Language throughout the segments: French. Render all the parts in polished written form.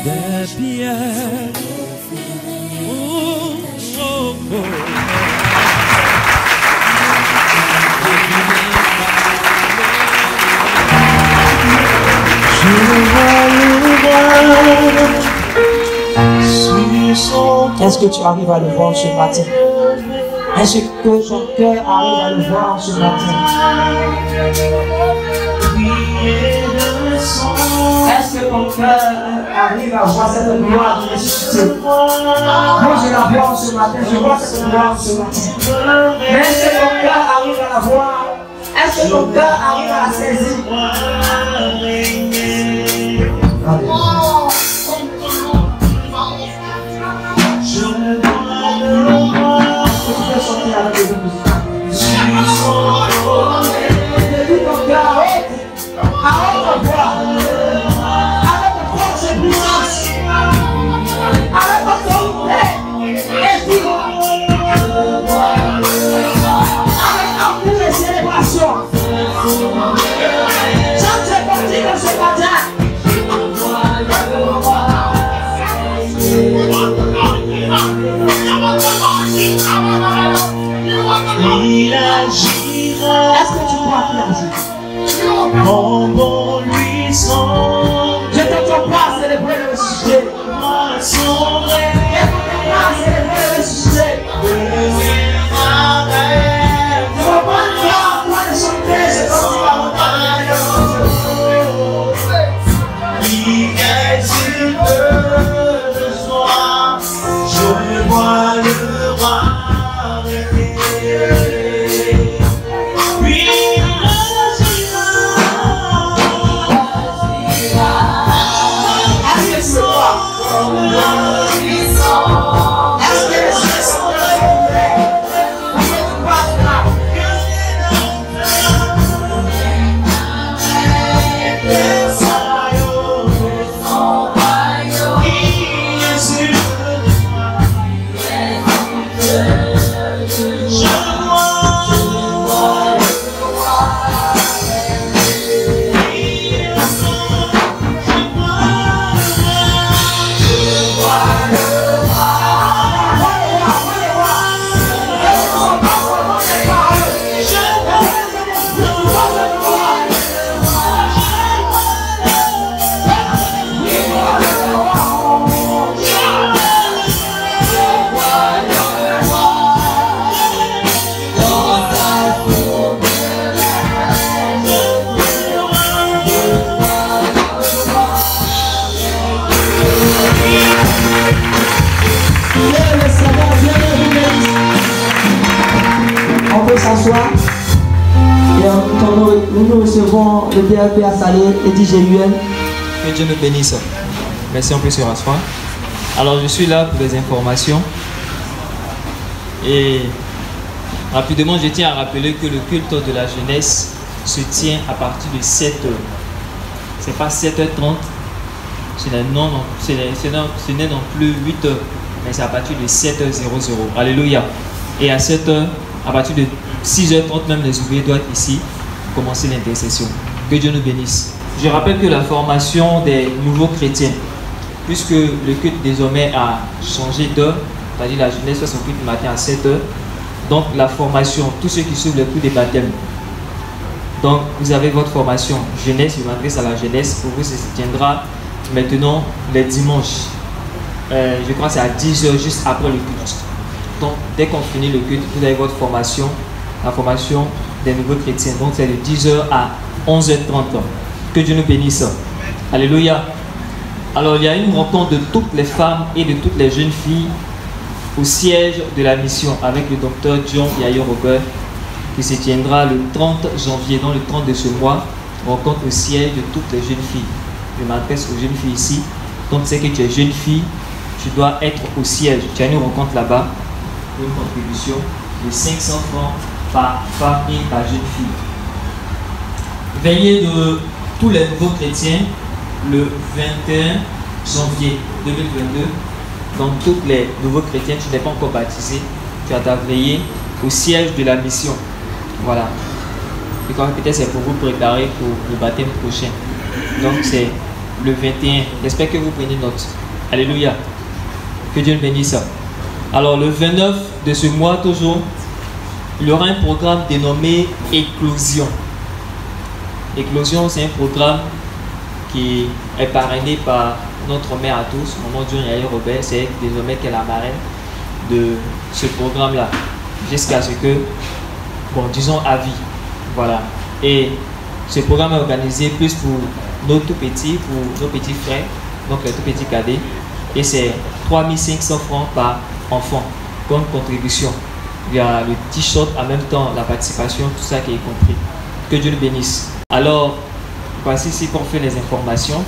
des pierres. Oh, oh, oh. Est-ce que tu arrives à le voir ce matin? Est-ce que ton cœur arrive à le voir ce matin? Est-ce que ton cœur arrive à voir cette gloire ressuscitée? Moi je la vois ce matin, je vois cette gloire ce matin. Mais est-ce que ton cœur arrive à la voir? Est-ce que ton cœur arrive à la saisir? Il agira. Est-ce que tu crois qu'il agit? Mon bon lui son. Je t'entends pas célébrer le ressuscité. Son rêve. Je t'entends pas célébrer le ressuscité. Je vois pas le cœur en train de chanter, c'est comme si la montagne Il est sur le soir. Je vois le roi. Nous recevons le DRP à Salé et DGUN. Que Dieu nous bénisse. Merci, on peut se rasseoir. Alors, je suis là pour des informations. Et rapidement, je tiens à rappeler que le culte de la jeunesse se tient à partir de 7h. Ce n'est pas 7h30, ce n'est non plus 8h, mais c'est à partir de 7h00. Alléluia. Et à 7h, à partir de 6h30, même les ouvriers doivent être ici pour commencer l'intercession. Que Dieu nous bénisse. Je rappelle que la formation des nouveaux chrétiens, puisque le culte désormais a changé d'heure, c'est-à-dire la jeunesse fait son culte le matin à 7h, donc la formation, tous ceux qui suivent le cours des baptêmes, donc vous avez votre formation jeunesse, je m'adresse à la jeunesse, pour vous ça se tiendra maintenant les dimanches, je crois que c'est à 10h juste après le culte. Donc dès qu'on finit le culte, vous avez votre formation, la formation des nouveaux chrétiens, donc c'est de 10h à 11h30. Que Dieu nous bénisse. Alléluia. Alors il y a une rencontre de toutes les femmes et de toutes les jeunes filles au siège de la mission avec le docteur John Yayo Robert qui se tiendra le 30 janvier, dans le 30 de ce mois, rencontre au siège de toutes les jeunes filles. Je m'adresse aux jeunes filles ici. Donc c'est que tu es jeune fille, tu dois être au siège. Tu as une rencontre là-bas, une contribution de 500 francs par femme et par jeune fille. Veillez de tous les nouveaux chrétiens le 21 janvier 2022. Donc tous les nouveaux chrétiens, tu n'es pas encore baptisé, tu as ta veillée au siège de la mission. Voilà. Et peut-être c'est pour vous préparer pour le baptême prochain. Donc c'est le 21. J'espère que vous prenez note. Alléluia. Que Dieu nous bénisse. Alors le 29 de ce mois toujours, il y aura un programme dénommé Éclosion. Éclosion, c'est un programme qui est parrainé par notre mère à tous, maman John Yaye Robert. C'est désormais qu'elle est la marraine de ce programme-là, jusqu'à ce que, bon, disons à vie. Voilà. Et ce programme est organisé plus pour nos tout petits, pour nos petits frères, donc les tout petits cadets. Et c'est 3500 francs par enfant comme contribution. Il y a le t-shirt, en même temps la participation, tout ça qui est compris. Que Dieu nous bénisse. Alors, voici ici qu'on fait les informations.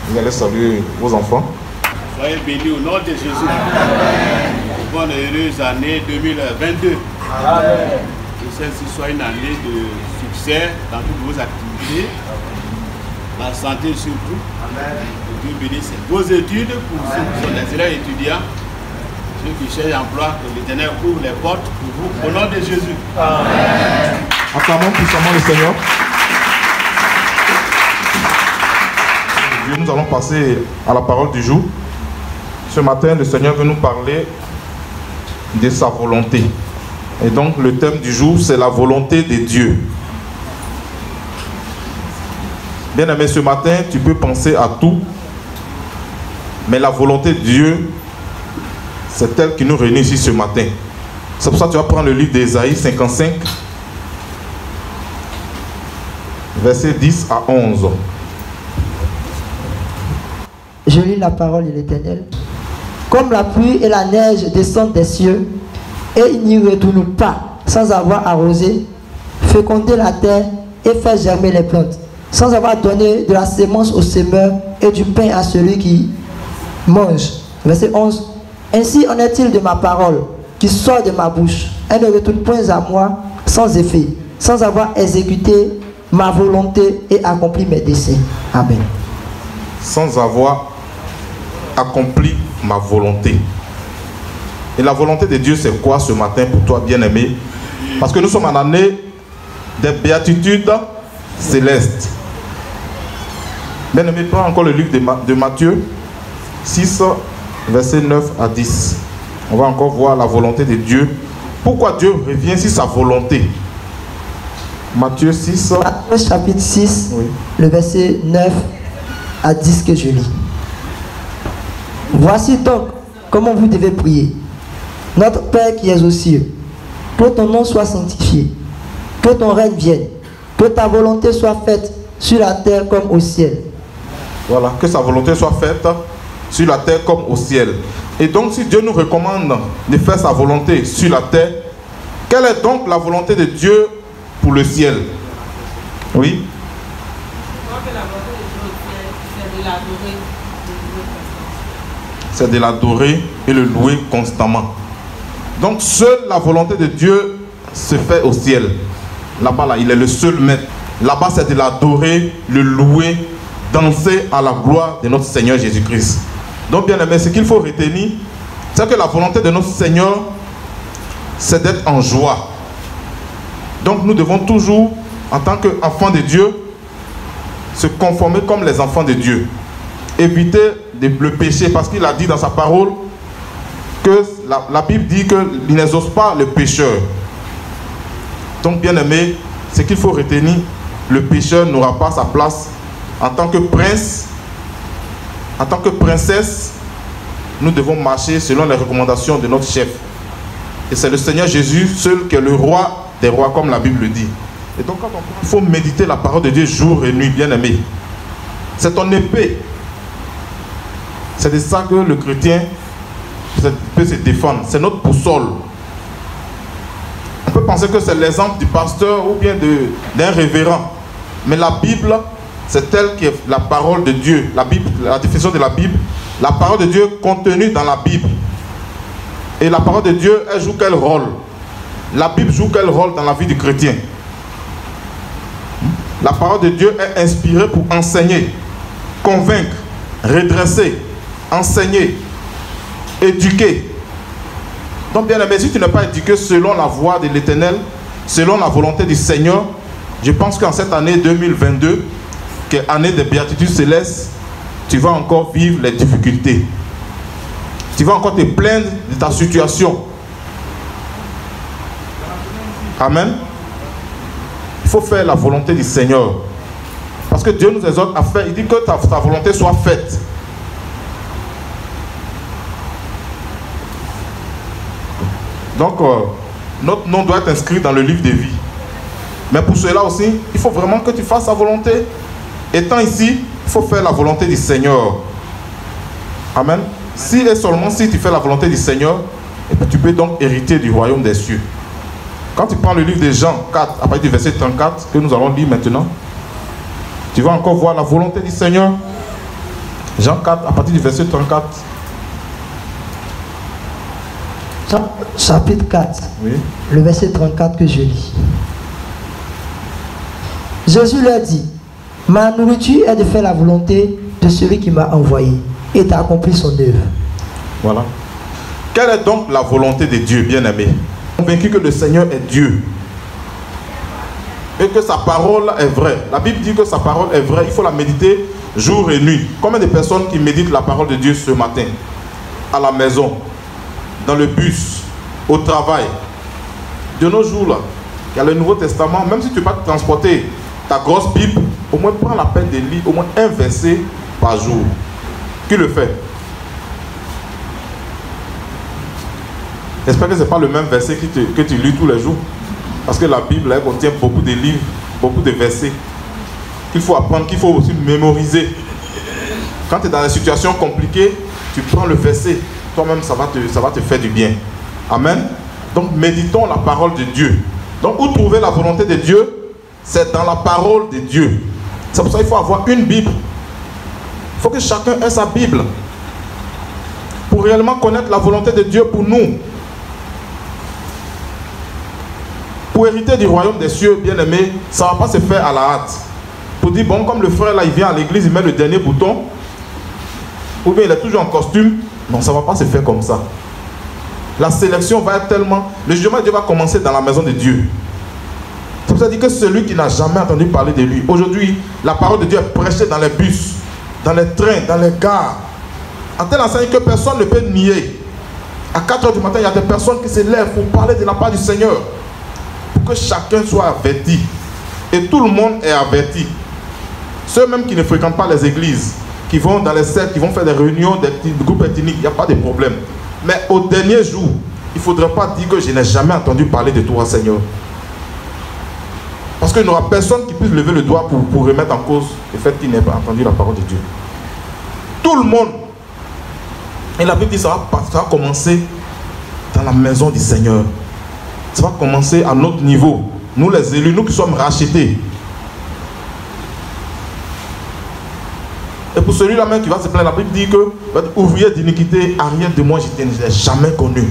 Vous allez saluer vos enfants. Soyez bénis au nom de Jésus. Bonne et heureuse année 2022. Amen. Que celle-ci soit une année de succès dans toutes vos activités. La santé surtout. Amen. Que Dieu bénisse vos études pour ceux qui sont des élèves étudiants. Ceux qui cherchent emploi, que l'Éternel ouvre les portes pour vous au nom de Jésus. Amen. Acclamons puissamment le Seigneur. Nous allons passer à la parole du jour. Ce matin, le Seigneur veut nous parler de sa volonté. Et donc, le thème du jour, c'est la volonté de Dieu. Bien aimé, ce matin, tu peux penser à tout, mais la volonté de Dieu, c'est elle qui nous réunit ici ce matin. C'est pour ça que tu vas prendre le livre d'Ésaïe 55, versets 10 à 11. Je lis la parole de l'Éternel. Comme la pluie et la neige descendent des cieux, et ils n'y retournent pas sans avoir arrosé, fécondé la terre et fait germer les plantes, sans avoir donné de la sémence au semeur et du pain à celui qui mange. Verset 11. Ainsi en est-il de ma parole qui sort de ma bouche. Elle ne retourne point à moi sans effet, sans avoir exécuté ma volonté et accompli mes desseins. Amen. Sans avoir accompli ma volonté. Et la volonté de Dieu, c'est quoi ce matin pour toi, bien-aimé? Parce que nous sommes en année des béatitudes célestes. Bien-aimé, prends encore le livre de Matthieu 6, versets 9 à 10. On va encore voir la volonté de Dieu. Pourquoi Dieu revient sur sa volonté? Matthieu 6. Matthieu chapitre 6, oui. Le verset 9 à 10 que je lis. Voici donc comment vous devez prier. Notre Père qui es aux cieux, que ton nom soit sanctifié, que ton règne vienne, que ta volonté soit faite sur la terre comme au ciel. Voilà, que sa volonté soit faite sur la terre comme au ciel. Et donc si Dieu nous recommande de faire sa volonté sur la terre, quelle est donc la volonté de Dieu pour le ciel? Oui. C'est de l'adorer et le louer constamment. Donc seule la volonté de Dieu se fait au ciel. Là-bas, là, il est le seul maître. Là-bas, c'est de l'adorer, le louer, danser à la gloire de notre Seigneur Jésus-Christ. Donc bien aimé, ce qu'il faut retenir, c'est que la volonté de notre Seigneur, c'est d'être en joie. Donc nous devons toujours, en tant qu'enfants de Dieu, se conformer comme les enfants de Dieu. Éviter le péché, parce qu'il a dit dans sa parole que la Bible dit qu'il n'exauce pas le pécheur. Donc bien aimé, ce qu'il faut retenir, le pécheur n'aura pas sa place. En tant que prince, en tant que princesse, nous devons marcher selon les recommandations de notre chef. Et c'est le Seigneur Jésus seul qui est le roi des rois, comme la Bible le dit. Et donc quand il faut méditer la parole de Dieu jour et nuit, bien aimé. C'est ton épée. C'est de ça que le chrétien peut se défendre. C'est notre boussole. On peut penser que c'est l'exemple du pasteur ou bien d'un révérend. Mais la Bible, c'est elle qui est la parole de Dieu. La Bible, la définition de la Bible, la parole de Dieu contenue dans la Bible. Et la parole de Dieu, elle joue quel rôle? La Bible joue quel rôle dans la vie du chrétien? La parole de Dieu est inspirée pour enseigner, convaincre, redresser, enseigner, éduquer. Donc bien aimé, si tu n'es pas éduqué selon la voie de l'Éternel, selon la volonté du Seigneur, je pense qu'en cette année 2022, qui est année de béatitude céleste, tu vas encore vivre les difficultés. Tu vas encore te plaindre de ta situation. Amen. Il faut faire la volonté du Seigneur. Parce que Dieu nous exhorte à faire. Il dit que ta volonté soit faite. Donc, notre nom doit être inscrit dans le livre de vie. Mais pour cela aussi, il faut vraiment que tu fasses sa volonté. Étant ici, il faut faire la volonté du Seigneur. Amen. Si et seulement si tu fais la volonté du Seigneur, et puis tu peux donc hériter du royaume des cieux. Quand tu prends le livre de Jean 4, à partir du verset 34, que nous allons lire maintenant, tu vas encore voir la volonté du Seigneur. Jean 4, à partir du verset 34. Jean, chapitre 4, Oui. le verset 34 que je lis. Jésus leur dit, ma nourriture est de faire la volonté de celui qui m'a envoyé et d'accomplir son œuvre. Voilà. Quelle est donc la volonté de Dieu, bien-aimé? Convaincu que le Seigneur est Dieu et que sa parole est vraie. La Bible dit que sa parole est vraie. Il faut la méditer jour et nuit. Combien de personnes qui méditent la parole de Dieu ce matin? À la maison, dans le bus, au travail. De nos jours là, il y a le Nouveau Testament. Même si tu ne peux pas te transporter ta grosse Bible, au moins prends la peine de lire au moins un verset par jour. Qui le fait? J'espère que ce n'est pas le même verset que tu lis tous les jours. Parce que la Bible, elle contient beaucoup de livres, beaucoup de versets qu'il faut apprendre, qu'il faut aussi mémoriser. Quand tu es dans des situations compliquées, tu prends le verset. Toi-même, ça va te faire du bien. Amen. Donc, méditons la parole de Dieu. Donc, où trouver la volonté de Dieu? C'est dans la parole de Dieu. C'est pour ça qu'il faut avoir une Bible. Il faut que chacun ait sa Bible. Pour réellement connaître la volonté de Dieu pour nous. Pour hériter du royaume des cieux, bien aimé, ça ne va pas se faire à la hâte. Pour dire, bon, comme le frère là, il vient à l'église, il met le dernier bouton, ou bien il est toujours en costume, non, ça ne va pas se faire comme ça. La sélection va être tellement... Le jugement de Dieu va commencer dans la maison de Dieu. C'est pour ça dire que celui qui n'a jamais entendu parler de lui, aujourd'hui, la parole de Dieu est prêchée dans les bus, dans les trains, dans les gares, en telle enseigne que personne ne peut nier. À 4 h du matin, il y a des personnes qui se lèvent pour parler de la part du Seigneur. Pour que chacun soit averti. Et tout le monde est averti. Ceux même qui ne fréquentent pas les églises, qui vont dans les cercles, qui vont faire des réunions, des groupes ethniques, il n'y a pas de problème. Mais au dernier jour, il ne faudrait pas dire que je n'ai jamais entendu parler de toi, Seigneur. Parce qu'il n'y aura personne qui puisse lever le doigt pour remettre en cause le fait qu'il n'ait pas entendu la parole de Dieu. Tout le monde. Et la Bible dit que ça va commencer dans la maison du Seigneur. Ça va commencer à notre niveau. Nous les élus, nous qui sommes rachetés. Et pour celui-là même qui va se plaindre, la Bible dit que ouvrier d'iniquité, arrière de moi, je ne l'ai jamais connu.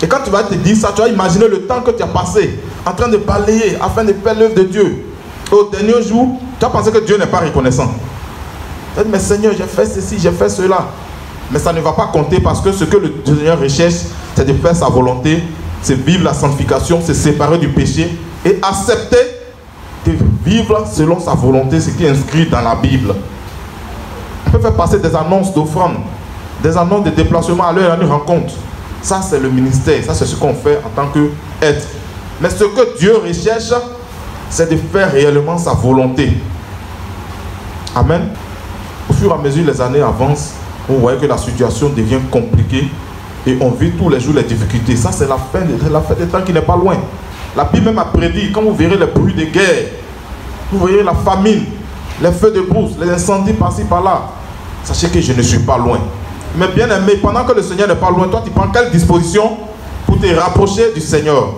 Et quand tu vas te dire ça, tu vas imaginer le temps que tu as passé en train de balayer afin de faire l'œuvre de Dieu. Et au dernier jour, tu as pensé que Dieu n'est pas reconnaissant. Tu as dit, mais Seigneur, j'ai fait ceci, j'ai fait cela. Mais ça ne va pas compter parce que ce que le Seigneur recherche, c'est de faire sa volonté, c'est vivre la sanctification, c'est séparer du péché et accepter de vivre selon sa volonté, ce qui est inscrit dans la Bible. On peut faire passer des annonces d'offrandes, des annonces de déplacement à l'heure à une rencontre. Ça, c'est le ministère, ça, c'est ce qu'on fait en tant qu'être. Mais ce que Dieu recherche, c'est de faire réellement sa volonté. Amen. Au fur et à mesure les années avancent, on voit que la situation devient compliquée et on vit tous les jours les difficultés. Ça, c'est la fin des temps qui n'est pas loin. La Bible même a prédit, quand vous verrez les bruits de guerre, vous verrez la famine, les feux de brousse, les incendies par-ci, par-là. Sachez que je ne suis pas loin. Mais bien aimé, pendant que le Seigneur n'est pas loin, toi, tu prends quelle disposition pour te rapprocher du Seigneur?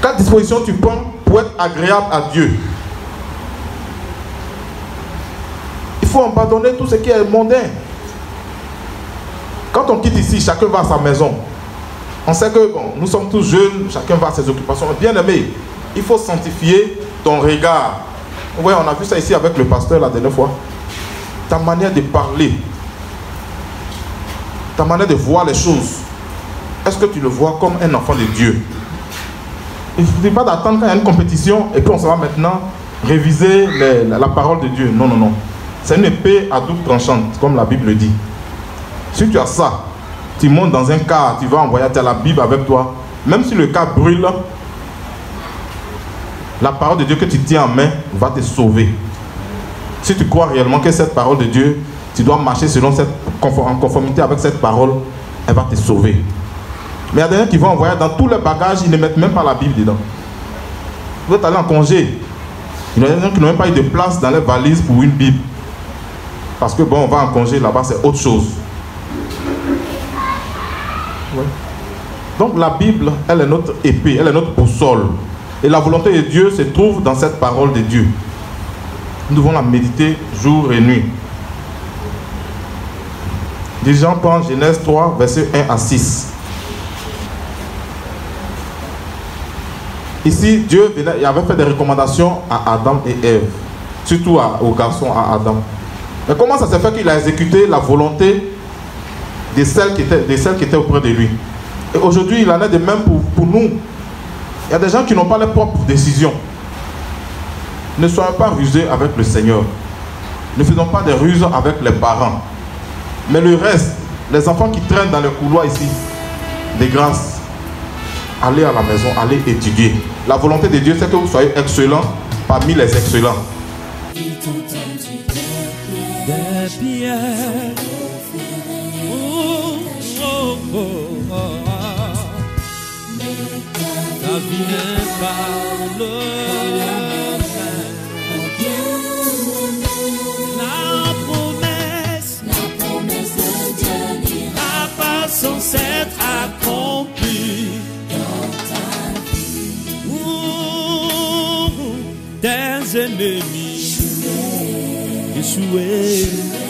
Quelle disposition tu prends pour être agréable à Dieu? Il faut abandonner tout ce qui est mondain. Quand on quitte ici, chacun va à sa maison. On sait que bon, nous sommes tous jeunes, chacun va à ses occupations. Bien aimé, il faut sanctifier ton regard. Oui, on a vu ça ici avec le pasteur la dernière fois. Ta manière de parler, ta manière de voir les choses. Est-ce que tu le vois comme un enfant de Dieu? Il ne suffit pas d'attendre quand il y a une compétition et puis on se va maintenant réviser la parole de Dieu. Non, non, non. C'est une épée à double tranchante, comme la Bible le dit. Si tu as ça, tu montes dans un car, tu vas en voyage, tu as la Bible avec toi. Même si le car brûle, la parole de Dieu que tu tiens en main va te sauver. Si tu crois réellement que cette parole de Dieu, tu dois marcher selon en conformité avec cette parole, elle va te sauver. Mais il y a des gens qui vont en voyage, dans tous les bagages, ils ne mettent même pas la Bible dedans. Vous êtes allé en congé. Il y a des gens qui n'ont même pas eu de place dans les valises pour une Bible. Parce que bon, on va en congé, là-bas c'est autre chose. Ouais. Donc la Bible, elle est notre épée, elle est notre boussole. Et la volonté de Dieu se trouve dans cette parole de Dieu. Nous devons la méditer jour et nuit. Déjà, on prend Genèse 3, versets 1 à 6. Ici, Dieu il avait fait des recommandations à Adam et Ève, surtout aux garçons, à Adam. Mais comment ça s'est fait qu'il a exécuté la volonté de celles qui étaient auprès de lui? Et aujourd'hui, il en est de même pour nous. Il y a des gens qui n'ont pas leurs propres décisions. Ne soyons pas rusés avec le Seigneur. Ne faisons pas des ruses avec les parents. Mais le reste, les enfants qui traînent dans le couloir ici, de grâce, allez à la maison, allez étudier. La volonté de Dieu, c'est que vous soyez excellents parmi les excellents. La vie n'est pas le la promesse de Dieu n'ira pas sans être accomplie dans ta vie. Tes ennemis échoués.